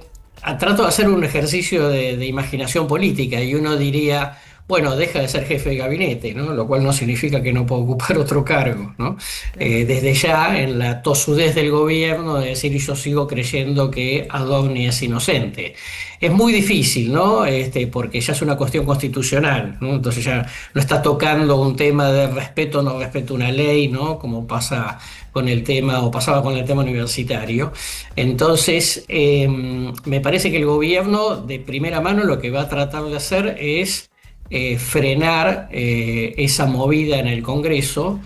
trato de hacer un ejercicio de imaginación política, y uno diría, bueno, deja de ser jefe de gabinete, ¿no? Lo cual no significa que no pueda ocupar otro cargo, ¿no? Desde ya, en la tosudez del gobierno, de decir, yo sigo creyendo que Adorni es inocente. Es muy difícil, ¿no? Porque ya es una cuestión constitucional, ¿no? Entonces ya no está tocando un tema de respeto o no respeto una ley, ¿no? Como pasa con el tema, o pasaba con el tema universitario. Entonces, me parece que el gobierno, de primera mano, lo que va a tratar de hacer es frenar esa movida en el Congreso.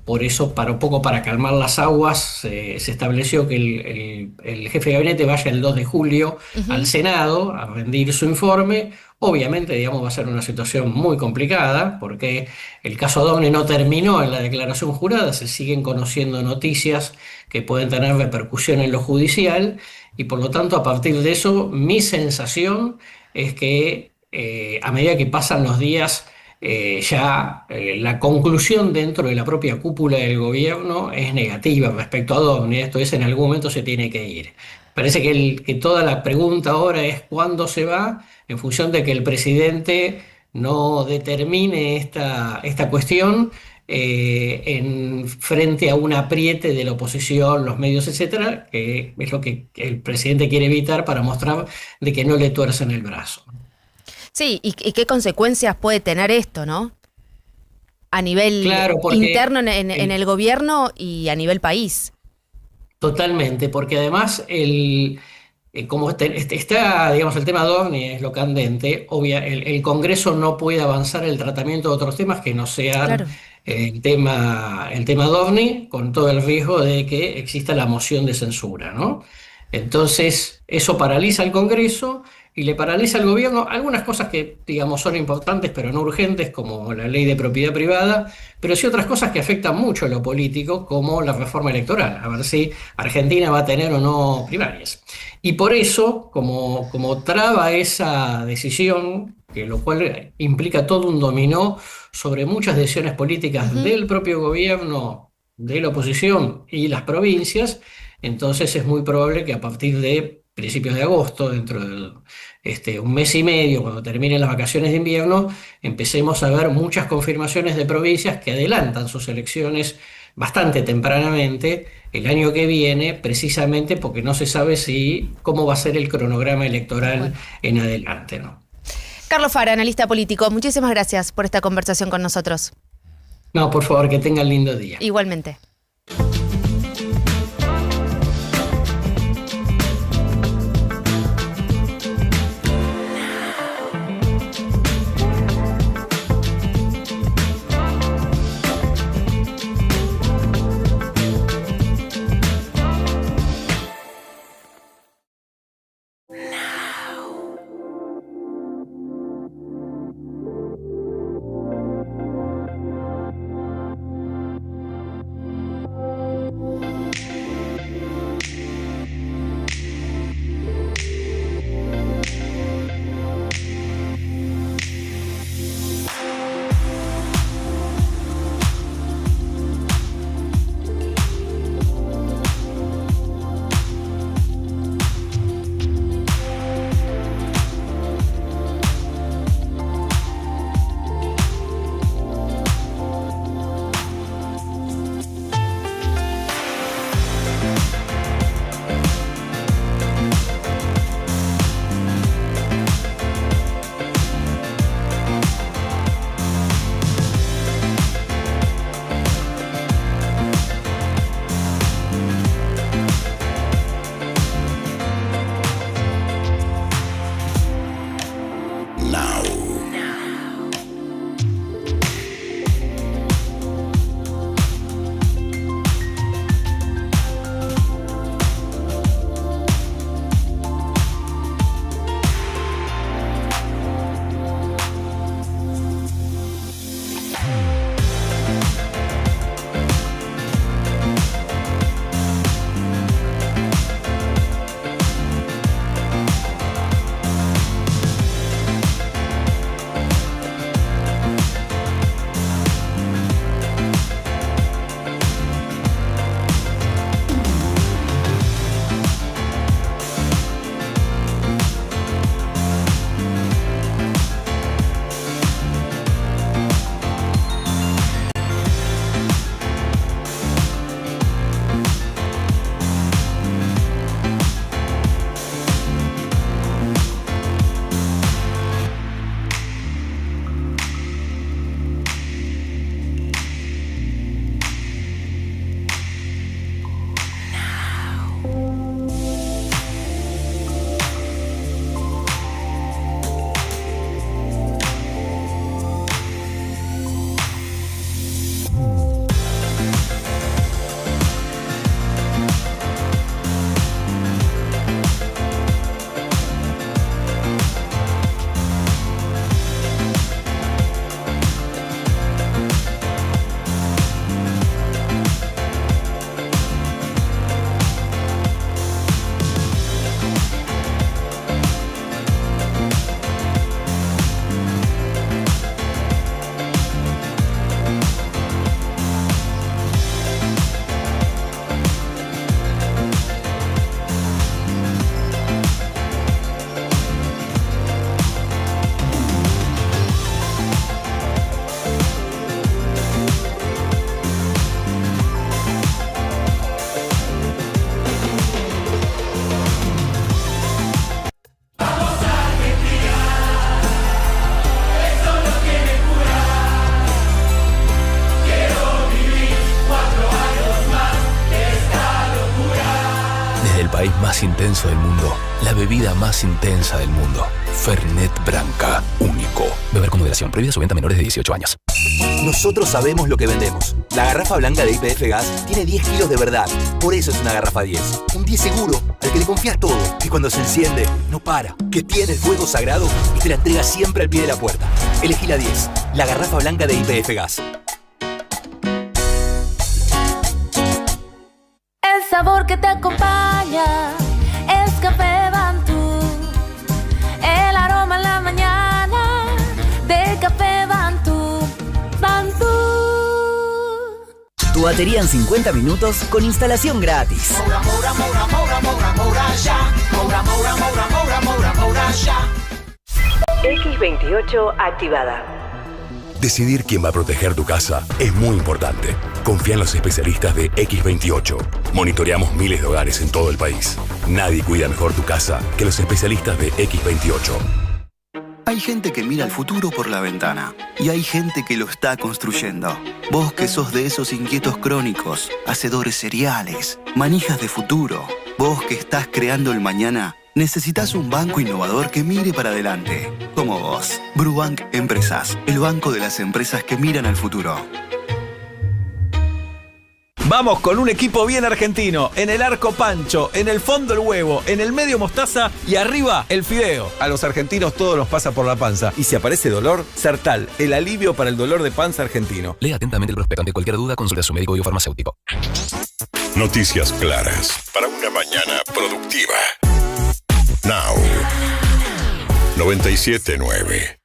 Por eso, un poco para calmar las aguas, se estableció que el jefe de gabinete vaya el 2 de julio al Senado a rendir su informe. Obviamente, digamos, va a ser una situación muy complicada, porque el caso Adorni no terminó en la declaración jurada, se siguen conociendo noticias que pueden tener repercusión en lo judicial, y por lo tanto, a partir de eso, mi sensación es que a medida que pasan los días, la conclusión dentro de la propia cúpula del gobierno es negativa respecto a Adorni. Esto es, en algún momento se tiene que ir. Parece que toda la pregunta ahora es cuándo se va, en función de que el presidente no determine esta cuestión frente a un apriete de la oposición, los medios, etcétera, que es lo que el presidente quiere evitar para mostrar de que no le tuercen el brazo. Sí, y qué consecuencias puede tener esto, ¿no? A nivel interno en el gobierno y a nivel país. Totalmente, porque además como está, digamos, el tema Adorni es lo candente, el Congreso no puede avanzar el tratamiento de otros temas que no sean el tema Adorni, con todo el riesgo de que exista la moción de censura, ¿no? Entonces, eso paraliza al Congreso y le paraliza al gobierno algunas cosas que, digamos, son importantes pero no urgentes, como la ley de propiedad privada, pero sí otras cosas que afectan mucho a lo político, como la reforma electoral, a ver si Argentina va a tener o no primarias. Y por eso, como traba esa decisión, lo cual implica todo un dominó sobre muchas decisiones políticas del propio gobierno, de la oposición y las provincias, entonces es muy probable que a partir de principios de agosto, dentro de un mes y medio, cuando terminen las vacaciones de invierno, empecemos a ver muchas confirmaciones de provincias que adelantan sus elecciones bastante tempranamente el año que viene, precisamente porque no se sabe cómo va a ser el cronograma electoral en adelante, ¿no? Carlos Fara, analista político, muchísimas gracias por esta conversación con nosotros. No, por favor, que tengan lindo día. Igualmente. país más intenso del mundo, la bebida más intensa del mundo. Fernet Branca, único. Beber con moderación, prohibida su venta a menores de 18 años. Nosotros sabemos lo que vendemos. La garrafa blanca de YPF Gas tiene 10 kilos de verdad. Por eso es una garrafa 10. Un 10 seguro, al que le confías todo. Que cuando se enciende, no para. Que tiene el fuego sagrado y te la entrega siempre al pie de la puerta. Elegí la 10. La garrafa blanca de YPF Gas. El sabor que te acompaña es Café Bantú. El aroma en la mañana de Café Bantú. Bantú. Tu batería en 50 minutos con instalación gratis. Moura, moura, moura, moura, moura, moura, ya. Moura, moura, moura, moura, moura, moura, ya. X28 activada. Decidir quién va a proteger tu casa es muy importante. Confía en los especialistas de X28. Monitoreamos miles de hogares en todo el país. Nadie cuida mejor tu casa que los especialistas de X28. Hay gente que mira el futuro por la ventana y hay gente que lo está construyendo. Vos que sos de esos inquietos crónicos, hacedores seriales, manijas de futuro. Vos que estás creando el mañana, necesitas un banco innovador que mire para adelante. Como vos. Brubank Empresas, el banco de las empresas que miran al futuro. Vamos con un equipo bien argentino. En el arco Pancho, en el fondo el huevo, en el medio mostaza y arriba el fideo. A los argentinos todo nos pasa por la panza. Y si aparece dolor, Sertal, el alivio para el dolor de panza argentino. Lea atentamente el prospecto. Ante cualquier duda, consulte a su médico biofarmacéutico. Noticias claras para una mañana productiva. Now. 97.9.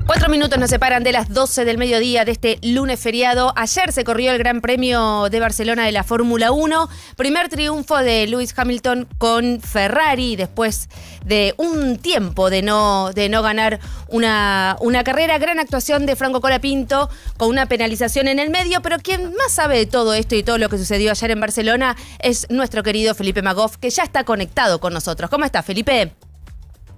4 minutos nos separan de las 12 del mediodía de este lunes feriado. Ayer se corrió el Gran Premio de Barcelona de la Fórmula 1. Primer triunfo de Lewis Hamilton con Ferrari después de un tiempo de no ganar una carrera. Gran actuación de Franco Colapinto con una penalización en el medio, pero quien más sabe de todo esto y todo lo que sucedió ayer en Barcelona es nuestro querido Felipe Magoff, que ya está conectado con nosotros. ¿Cómo está, Felipe?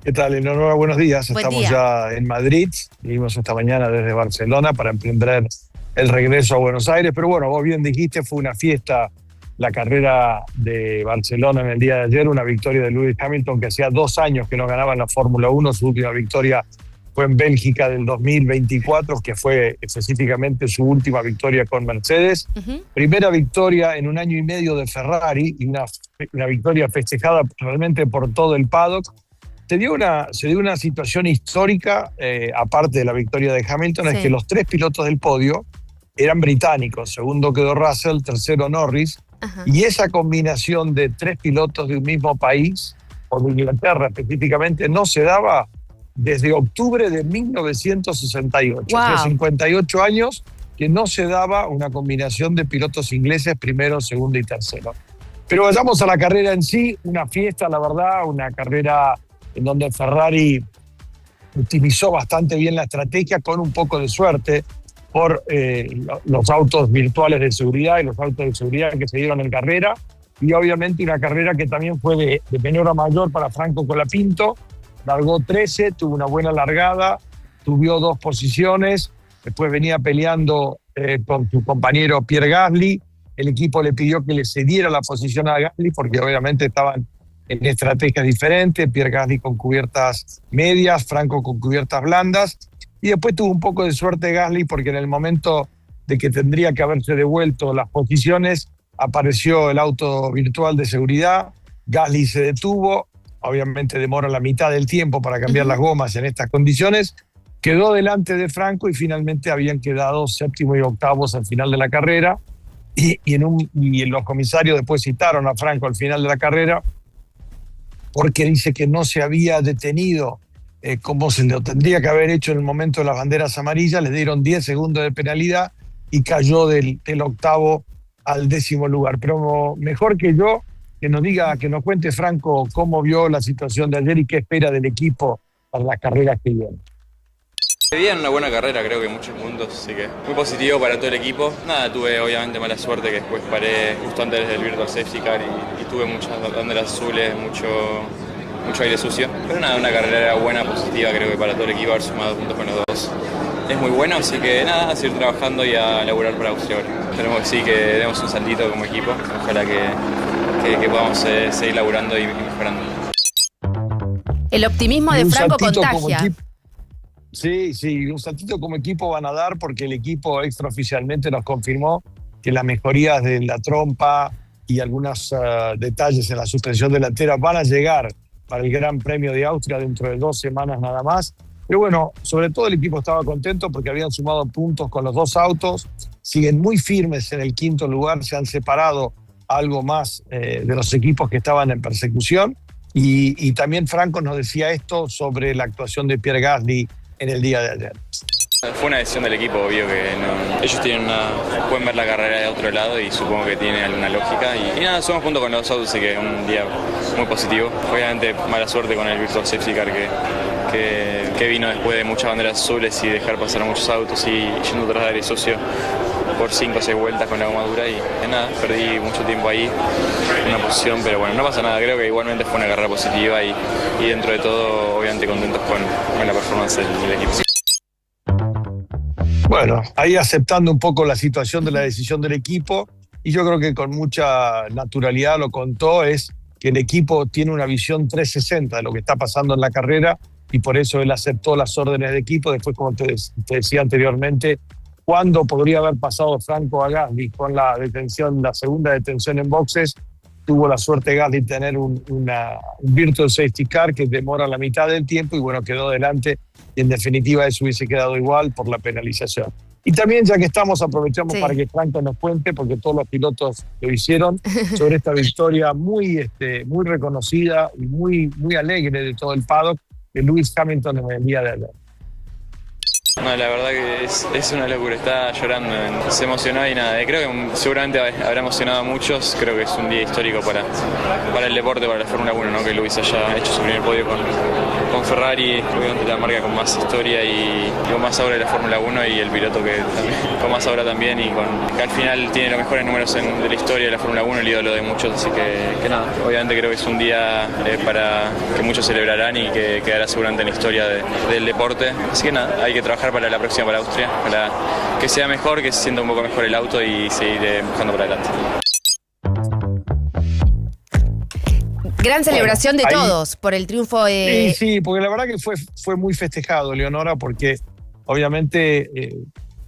¿Qué tal, Eleonora? Buenos días. Buen Estamos día. ya en Madrid. Vinimos esta mañana desde Barcelona para emprender el regreso a Buenos Aires. Pero bueno, vos bien dijiste, fue una fiesta la carrera de Barcelona en el día de ayer. Una victoria de Lewis Hamilton, que hacía 2 años que no ganaba en la Fórmula 1. Su última victoria fue en Bélgica del 2024, que fue específicamente su última victoria con Mercedes. Primera victoria en 1 año y medio de Ferrari y una victoria festejada realmente por todo el paddock. Se dio una situación histórica, aparte de la victoria de Hamilton, es que los 3 pilotos del podio eran británicos. Segundo quedó Russell, tercero Norris. Y esa combinación de 3 pilotos de un mismo país, o de Inglaterra específicamente, no se daba desde octubre de 1968. Wow. Hace 58 años que no se daba una combinación de pilotos ingleses, primero, segundo y tercero. Pero vayamos a la carrera en sí, una fiesta, la verdad, una carrera en donde Ferrari utilizó bastante bien la estrategia con un poco de suerte por los autos virtuales de seguridad y los autos de seguridad que se dieron en carrera, y obviamente una carrera que también fue de menor a mayor para Franco Colapinto. Largó 13, tuvo una buena largada, subió 2 posiciones, después venía peleando con su compañero Pierre Gasly. El equipo le pidió que le cediera la posición a Gasly porque obviamente estaban en estrategias diferentes, Pierre Gasly con cubiertas medias, Franco con cubiertas blandas, y después tuvo un poco de suerte Gasly porque en el momento de que tendría que haberse devuelto las posiciones, apareció el auto virtual de seguridad, Gasly se detuvo, obviamente demora la mitad del tiempo para cambiar las gomas en estas condiciones, quedó delante de Franco y finalmente habían quedado 7º y 8º al final de la carrera, y los comisarios después citaron a Franco al final de la carrera porque dice que no se había detenido como se lo tendría que haber hecho en el momento de las banderas amarillas. Le dieron 10 segundos de penalidad y cayó del 8º al 10º lugar. Pero mejor que yo, que nos cuente Franco cómo vio la situación de ayer y qué espera del equipo para las carreras que vienen. Bien, una buena carrera, creo que muchos puntos, así que muy positivo para todo el equipo. Nada, tuve obviamente mala suerte que después paré justo antes del Virtual Safety Car y tuve muchas banderas azules, mucho aire sucio. Pero nada, una carrera buena, positiva, creo que para todo el equipo haber sumado puntos con los dos es muy bueno, así que nada, a seguir trabajando y a laburar para Austria ahora. Esperemos que sí, que demos un saltito como equipo, ojalá que podamos seguir laburando y mejorando. El optimismo de Franco contagia. Sí, un saltito como equipo van a dar porque el equipo extraoficialmente nos confirmó que las mejorías de la trompa y algunos detalles en la suspensión delantera van a llegar para el Gran Premio de Austria dentro de 2 semanas nada más. Pero bueno, sobre todo el equipo estaba contento porque habían sumado puntos con los 2 autos, siguen muy firmes en el 5º lugar, se han separado algo más de los equipos que estaban en persecución y también Franco nos decía esto sobre la actuación de Pierre Gasly en el día de ayer. Fue una decisión del equipo, obvio que no, ellos pueden ver la carrera de otro lado y supongo que tiene alguna lógica y nada, somos junto con los autos, así que un día muy positivo. Obviamente mala suerte con el Virtual Safety Car que que vino después de muchas banderas azules y dejar pasar a muchos autos y yendo tras de aire socio por 5 o 6 vueltas con la goma dura y nada, perdí mucho tiempo ahí, una posición, pero bueno, no pasa nada, creo que igualmente fue una carrera positiva y dentro de todo obviamente contentos con la performance del equipo. Bueno, ahí aceptando un poco la situación de la decisión del equipo, y yo creo que con mucha naturalidad lo contó, es que el equipo tiene una visión 360 de lo que está pasando en la carrera, y por eso él aceptó las órdenes de equipo. Después, como te decía anteriormente, cuando podría haber pasado Franco a Gasly con la detención, la segunda detención en boxes, tuvo la suerte Gasly tener un virtual safety car que demora la mitad del tiempo y bueno, quedó delante, y en definitiva eso hubiese quedado igual por la penalización. Y también, ya que estamos, aprovechamos para que Franco nos cuente, porque todos los pilotos lo hicieron, sobre esta victoria muy reconocida y muy alegre de todo el paddock de Lewis Hamilton en el día de ayer. No, la verdad que es una locura, está llorando, se emocionó y nada, creo que seguramente habrá emocionado a muchos, creo que es un día histórico para el deporte, para la Fórmula 1, ¿no? Que Lewis haya hecho su primer podio con Ferrari, obviamente la marca con más historia y con más aura de la Fórmula 1, y el piloto que también, con más aura también, y que al final tiene los mejores números de la historia de la Fórmula 1, el ídolo de muchos, así que nada, obviamente creo que es un día para que muchos celebrarán y que quedará seguramente en la historia del deporte, así que nada, hay que trabajar para la próxima, para Austria, para que sea mejor, que se sienta un poco mejor el auto y seguir buscando para adelante. Gran celebración de todos por el triunfo de... Sí, porque la verdad que fue muy festejado, Leonora, porque obviamente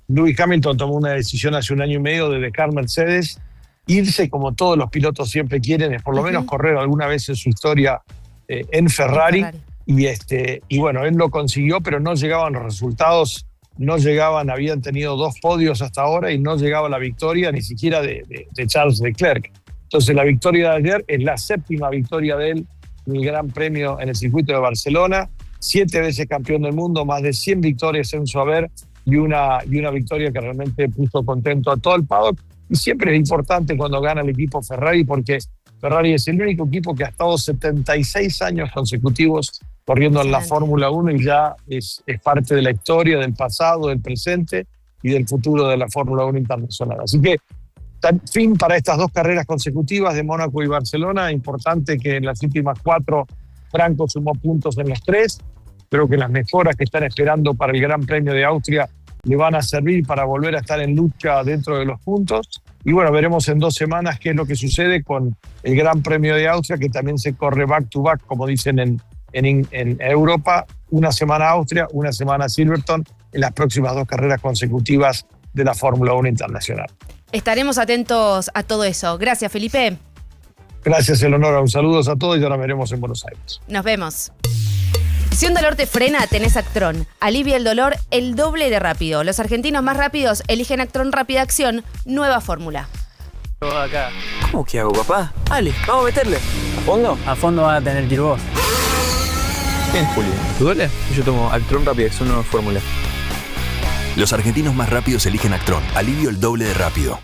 Lewis Hamilton tomó una decisión hace 1 año y medio de dejar Mercedes, irse como todos los pilotos siempre quieren, es por lo menos correr alguna vez en su historia en Ferrari. Y bueno, él lo consiguió, pero no llegaban los resultados, no llegaban, habían tenido 2 podios hasta ahora y no llegaba la victoria ni siquiera de Charles Leclerc. Entonces la victoria de ayer es la 7ª victoria de él en el Gran Premio en el circuito de Barcelona, 7 veces campeón del mundo, más de 100 victorias en su haber y una victoria que realmente puso contento a todo el paddock. Y siempre es importante cuando gana el equipo Ferrari, porque Ferrari es el único equipo que ha estado 76 años consecutivos corriendo en la Fórmula 1 y ya es parte de la historia, del pasado, del presente y del futuro de la Fórmula 1 internacional. Así que, fin para estas 2 carreras consecutivas de Mónaco y Barcelona. Importante que en las últimas 4 Franco sumó puntos en los 3. Creo que las mejoras que están esperando para el Gran Premio de Austria le van a servir para volver a estar en lucha dentro de los puntos. Y bueno, veremos en 2 semanas qué es lo que sucede con el Gran Premio de Austria, que también se corre back to back, como dicen en Europa, 1 semana Austria, 1 semana Silverstone, en las próximas 2 carreras consecutivas de la Fórmula 1 internacional. Estaremos atentos a todo eso. Gracias, Felipe. Gracias, Eleonora. Un saludo a todos y ya nos veremos en Buenos Aires. Nos vemos. Si un dolor te frena, tenés Actron. Alivia el dolor el doble de rápido. Los argentinos más rápidos eligen Actron Rápida Acción, nueva fórmula. Acá. ¿Cómo que hago, papá? Dale, vamos a meterle. ¿A fondo? A fondo va a tener que ir vos. Bien, Julio. ¿Te duele? Yo tomo Actron Rápida Acción, nueva fórmula. Los argentinos más rápidos eligen Actron. Alivio el doble de rápido.